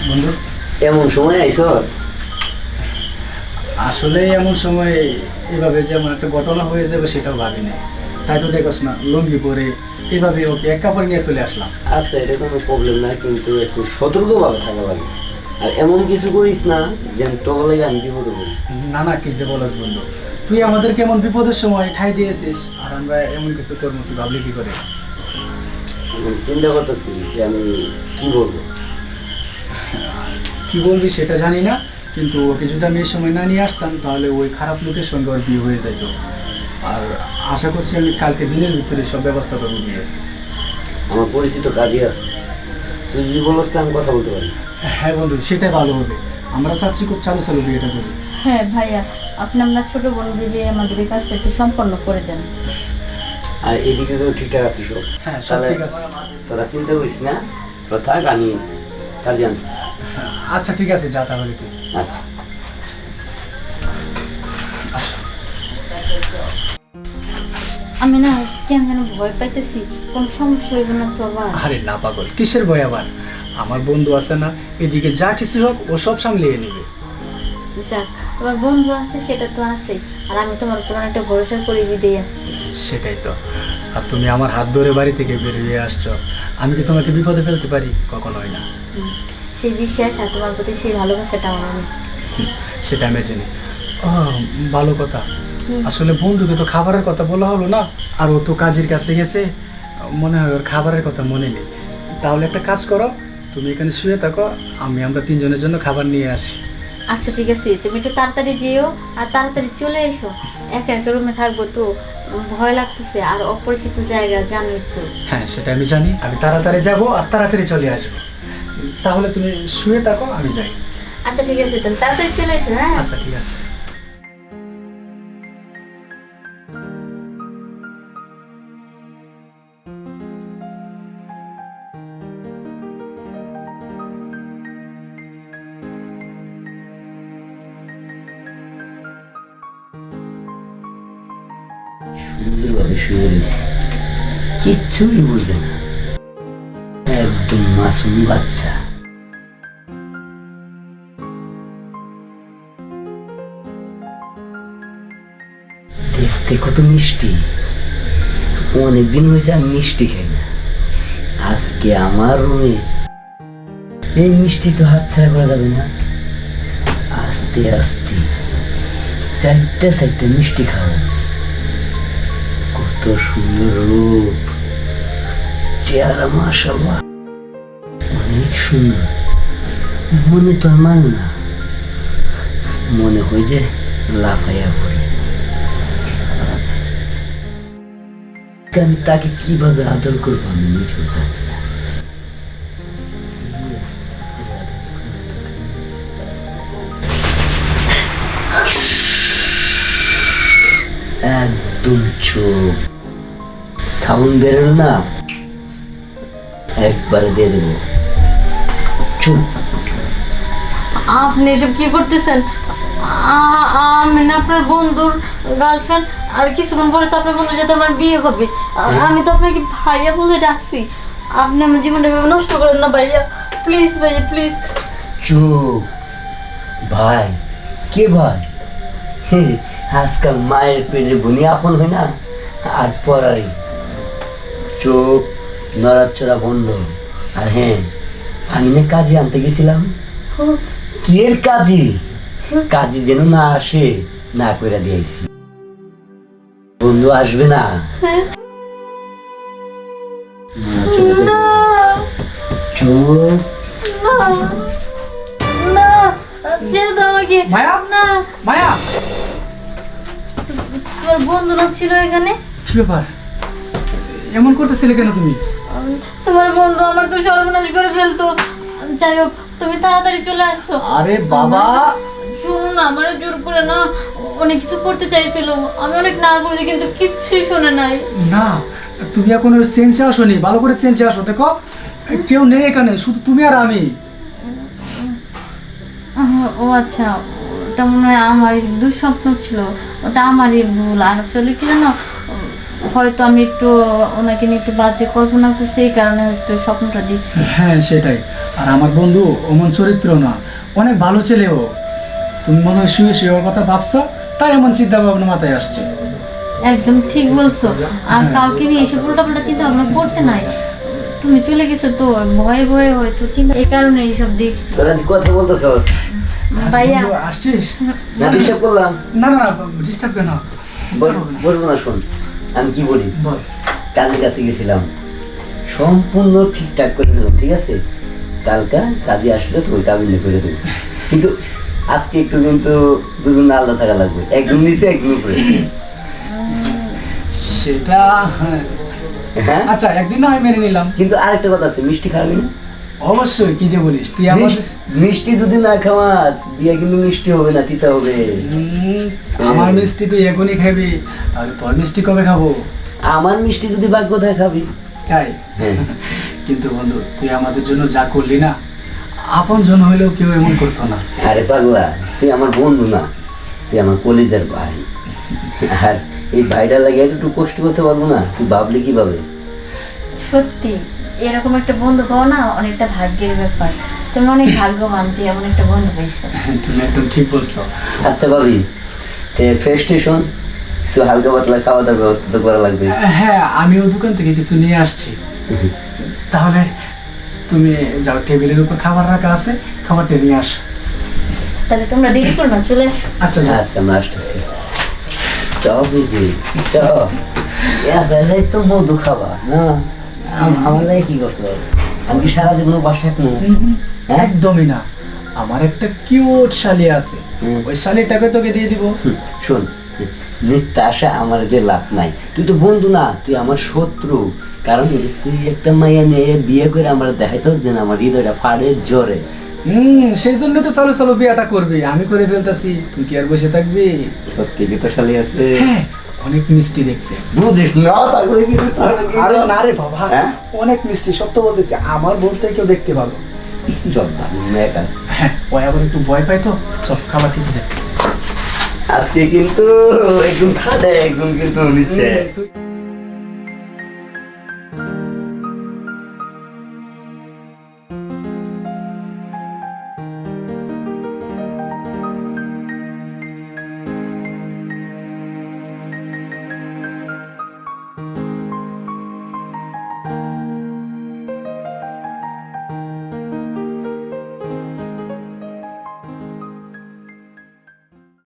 বন্ধু এমন সময় আইসস? আসলে এমন সময় এভাবে যে এমন একটা ঘটনা হয়ে যাবে সেটাও ভাবি নাই। তাই তো দেখোস না, লুঙ্গি পরে এভাবে ওকে এক কাপড় নিয়ে চলে আসলাম। আচ্ছা, এটা কোনো প্রবলেম না, কিন্তু একটু সতর্কভাবে থাকা লাগে। আর এমন কিছু করিস না যেন তোর লাগে আমি বিপদে পড়ি। না না, কি যে বলস বন্ধু, তুই আমাদেরকে এমন বিপদের সময় ঠাই দিয়েছিস আর আমরা এমন কিছু করবো তুই ভাবলি কি করে? আমি চিন্তা করতেছি যে আমি কি বলবো। কি বলবি সেটা জানি না, কিন্তু ওকে যদি আমি এই সময় না নিয়ে আসতাম তাহলে ওই খারাপ লোকের সঙ্গে ওর বিয়ে হয়ে যেত। আর আশা করছি আমি কালকে দিনের ভিতরে সব ব্যবস্থা করবো বিয়ের। আমার পরিচিত কাজই আছে, তুই যদি বলস তো আমি কথা বলতে পারি। হ্যাঁ বন্ধু, সেটাই ভালো হবে। আমরা চাচ্ছি খুব চালু চালু বিয়েটা করি। হ্যাঁ ভাইয়া, আপনি আপনার ছোট বোন ভেবে আমাদের এই কাজটা একটু সম্পন্ন করে দেন। আর এদিকে তো ঠিকঠাক আছে সব? হ্যাঁ, সব তাহলে ঠিক আছে। তোরা চিন্তা করিস না, তোরা থাক, আমি কাজে আনতেছি। আচ্ছা ঠিক আছে, যা তাহলে তুই। আচ্ছা। আচ্ছা। আমি না কেন যেন ভয় পাইতেছি, কোনো সমস্যা হইব না তো আবার? আরে না পাগল, কিসের ভয় আবার? আমার বন্ধু আছে না, এদিকে যা কিছু হোক ও সব সামলিয়ে নেবে। যাক, আমার বন্ধু আছে সেটা তো আছে, আর আমি তোমার উপর একটা ভরসা করে বিদেয় আসছি। সেটাই তো। আর তুমি আমার হাত ধরে বাড়ি থেকে বের হয়ে আসছো, আমি কি তোমাকে বিপদে ফেলতে পারি? কখনোই না। সেই বিশ্বাস আর তোমার প্রতি সেই ভালোবাসাটা আমার অনেক। সেটা আমি জানি। ও, ভালো কথা। কি? আসলে বন্ধুকে তো খাবারের কথা বলা হলো না, আর ও তো কাজের কাছে গেছে, মনে হয় ওর খাবারের কথা মনে নেই। তাহলে একটা কাজ করো, তুমি এখানে শুয়ে থাকো, আমরা তিনজনের জন্য খাবার নিয়ে আসি। আচ্ছা ঠিক আছে, তুমি একটু তাড়াতাড়ি যেও আর তাড়াতাড়ি চলে এসো। একা একা রুমে থাকবো তো ভয় লাগতেছে, আর অপরিচিত জায়গা জানোই তো। হ্যাঁ, সেটা আমি জানি। আমি তাড়াতাড়ি যাব আর তাড়াতাড়ি চলে আসবো। তাহলে তুমি শুয়ে থাকো, আমি যাই। আচ্ছা ঠিক আছে, তাহলে তাড়াতাড়ি চলে এসো। হ্যাঁ আচ্ছা ঠিক আছে। সুন্দরভাবে শুয়ে রয়েছে, কিচ্ছুই বুঝে না, একদম মাসুম বাচ্চা। দেখতে কত মিষ্টি, অনেকদিন হয়েছে আমি মিষ্টি খাই না। আজকে আমার রুমে এই মিষ্টি তো হাতছাড়া করা যাবে না। আস্তে আস্তে চারটে মিষ্টি খাওয়া যাবে। কত সুন্দর রূপ, চেহারা মাশাআল্লাহ অনেক সুন্দর। মনে তো আর মানে না, মনে হয় যে লাফাইয়া পড়ে। আমি তাকে কিভাবে আদর করবো আমি নিজেও জানি না। একদম চোখ, সাউন্ড বেরোল না, একবারে দিয়ে দেবো। চুপ। আপনি এসব কি করতেছেন? আমি না আপনার বন্ধুর গার্লফ্রেন্ড, আর কিছুক্ষণ পরে তো আপনার বন্ধুর সাথে আমার বিয়ে হবে। আমি তো আপনাকে ভাইয়া বলে ডাকছি। আপনি আমার জীবনটা এভাবে নষ্ট করেন না ভাইয়া, প্লিজ ভাইয়া প্লিজ। চুপ। ভাই? কে ভাই? আজকাল মায়ের পেটে বুনি আপন হয় না, আর পরারি। চোখ নড়াচড়া বন্ধ। আর হ্যাঁ, আমি না কাজে আনতে গেছিলাম। কি এর কাজী? কাজী যেন না আসে, না কইরা দিয়েছি। বন্ধু আসবে না। চোখ। না, ছেড়ে দাও আমাকে। মায়া? না, মায়া, তোমার বন্ধু না ছিল এখানে? কি ব্যাপার? এমন করতেছিলে কেন তুমি? তোমার বন্ধু আমার তো সর্বনাশ করে ফেলতো। যাই হোক, তুমি তাড়াতাড়ি চলে আসছো। আরে বাবা, শুনো না, আমার জোর করে না অনেক কিছু করতে চাইছিল, আমি অনেক না করেছি কিন্তু কিছুই শোনে নাই। না, তুমি এখন সেন্সে আসোনি, ভালো করে সেন্সে আসো। দেখো কেউ নেই এখানে, শুধু তুমি আর আমি। ও আচ্ছা, ওটা মনে হয় আমারই দুঃস্বপ্ন ছিল, ওটা আমারই ভুল। আর আসলে কি জানো, হয়তো আমি একটু ওনাকে নিয়ে একটু বাজে কল্পনা করছি, এই কারণে হয়তো স্বপ্নটা দেখছি। হ্যাঁ সেটাই। আর আমার বন্ধু অমন চরিত্র না, অনেক ভালো ছেলে ও। তুমি মনে হয় শুয়ে শুয়ে ওর কথা ভাবছো, তাই এমন চিন্তা ভাবনা মাথায় আসছে। একদম ঠিক বলছো। আর কাউকে নিয়ে এসে উল্টাপাল্টা চিন্তা ভাবনা করতে নাই। তুমি চলে গেছো তো ভয়ে ভয়ে হয়তো চিন্তা, এই কারণে এইসব দেখছি। তোরা কথা বলতেছস? ভাইয়া বন্ধু, আসছিস? না ডিস্টার্ব করলাম? না না ডিস্টার্ব কেন? বলবো না, শোন আমি কি বলি। বল। কাজের কাছে গেছিলাম, সম্পূর্ণ ঠিকঠাক করে দিলাম, ঠিক আছে? কালকা কাজে আসলে তুমি কাবিন করে দেবো, কিন্তু আজকে একটু কিন্তু দুজন আলাদা থাকা লাগবে, একজন নিচে একজন উপরে। সেটা হ্যাঁ। হ্যাঁ আচ্ছা একদিন না হয় মেনে নিলাম। কিন্তু আরেকটা কথা আছে, মিষ্টি খাবি না? অবশ্যই, কি যে বলিস তুই আমাদের। মিষ্টি যদি না খাওয়াস বিয়ে কিন্তু মিষ্টি হবে না, তিতা হবে। আমার মিষ্টি তুই এখনই খাবি, তাহলে তোর মিষ্টি কবে খাবো? আমার মিষ্টি যদি ভাগ্য দেয় খাবি। তাই? হ্যাঁ। কিন্তু বন্ধু তুই আমাদের জন্য যা করলি না, আপন জন হইলেও কেউ এমন করতো না। আরে পাগলা, তুই আমার বন্ধু না, তুই আমার কলিজার ভাই। আর এই ভাইটা লাগে একটু কষ্ট করতে পারবো না? তুই ভাবলি কিভাবে? সত্যি এরকম একটা বন্ধু পাও না, অনেকটা ভাগ্যের ব্যাপার। তুমি অনেক ভাগ্যবান যে এমন একটা বন্ধু পাইছো। তুমি একদম ঠিক বলছো। আচ্ছা ভাবি, ফ্রেশ স্টেশন কিছু হালকা পাতলা খাওয়া দাওয়ার ব্যবস্থা তো করা লাগবে। হ্যাঁ আমিও দোকান থেকে কিছু নিয়ে আসছি। তাহলে তুমি যাও, টেবিলের উপর খাবার রাখা আছে, খাবারটা নিয়ে আসো। তাহলে তোমরা দেরি করো না, চলে আসো। আচ্ছা যাও। আচ্ছা আমরা আসতেছি। চ বুঝি চ, তো মধু খাবা না? আমার লাগে কি করছিস? আমি কি সারা জীবন উপাস থাকবো? হ্যাঁ? একদমই না, আমার একটা কিউট শালি আছে, হুম। ওই শালিটাকে তোকে দিয়ে দিব। শোন, মিথ্যা আশা আমার দিয়ে লাভ নাই। তুই তো বন্ধু না, তুই আমার শত্রু। কারণ তুই একটা মাইয়া নিয়ে বিয়ে করে আমার দেখাইতে হচ্ছে না, আমার হৃদয়টা ফাড়ের জোরে। সেই জন্য তো চলো চলো বিয়েটা করবি, আমি করে ফেলতেছি, তুই কি আর বসে থাকবি? সত্যি কি তো শালি আছে? হ্যাঁ অনেক মিষ্টি দেখতে। বুঝিস না তাহলে কিন্তু আরে না রে বাবা, হ্যাঁ? অনেক মিষ্টি, সত্য বলতেছি, আমার বোন থেকে কেউ দেখতে ভালো। চল মেয়ে কাজ। হ্যাঁ ওই আবার একটু ভয় পাই তো, চল খাবার খেতে যাই। আজকে কিন্তু একজন খাটে, একজন কিন্তু নিচ্ছে। তুই